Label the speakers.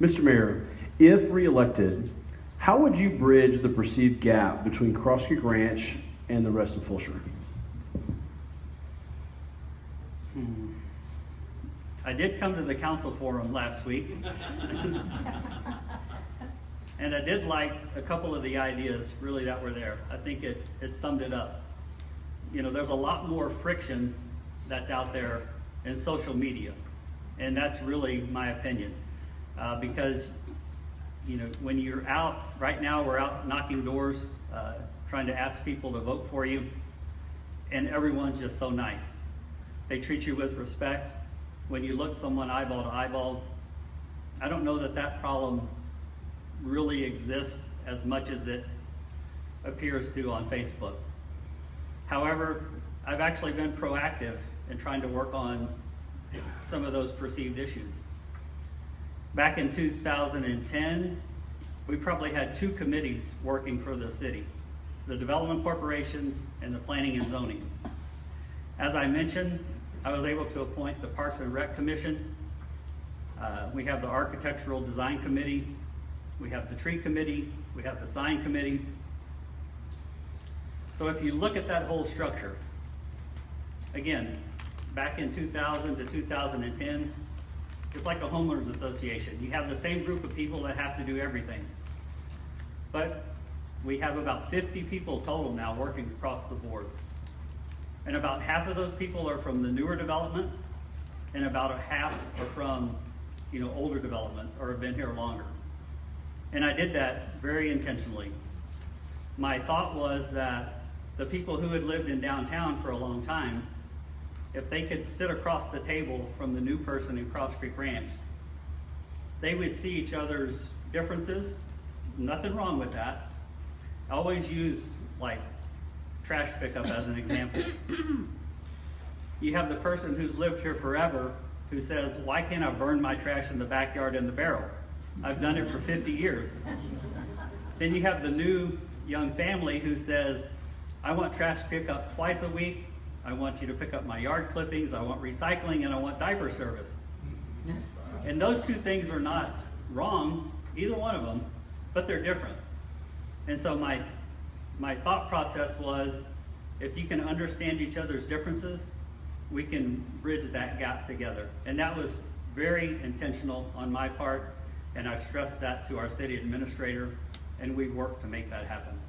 Speaker 1: Mr. Mayor, if reelected, how would you bridge the perceived gap between Cross Creek Ranch and the rest of Fulshear?
Speaker 2: I did come to the council forum last week. And I did like a couple of the ideas really that were there. I think it summed it up. You know, there's a lot more friction that's out there in social media. And that's really my opinion. Because, you know, when you're out, right now we're out knocking doors, trying to ask people to vote for you. And everyone's just so nice. They treat you with respect. When you look someone eyeball to eyeball, I don't know that that problem really exists as much as it appears to on Facebook. However, I've actually been proactive in trying to work on some of those perceived issues. Back in 2010, we probably had 2 committees working for the city, the development corporations and the planning and zoning. As I mentioned, I was able to appoint the Parks and Rec Commission. We have the Architectural Design Committee. We have the Tree Committee. We have the Sign Committee. So if you look at that whole structure, again, back in 2000 to 2010, it's like a homeowners association. You have the same group of people that have to do everything. But we have about 50 people total now working across the board. And about half of those people are from the newer developments, and about a half are from, you know, older developments or have been here longer. And I did that very intentionally. My thought was that the people who had lived in downtown for a long time, if they could sit across the table from the new person in Cross Creek Ranch, they would see each other's differences. Nothing wrong with that. I always use like trash pickup as an example. You have the person who's lived here forever who says, why can't I burn my trash in the backyard in the barrel? I've done it for 50 years. Then you have the new young family who says, I want trash pickup twice a week. I want you to pick up my yard clippings. I want recycling, and I want diaper service. And those 2 things are not wrong, either one of them, but they're different. And so my thought process was, if you can understand each other's differences, we can bridge that gap together. And that was very intentional on my part, and I've stressed that to our city administrator, and we've worked to make that happen.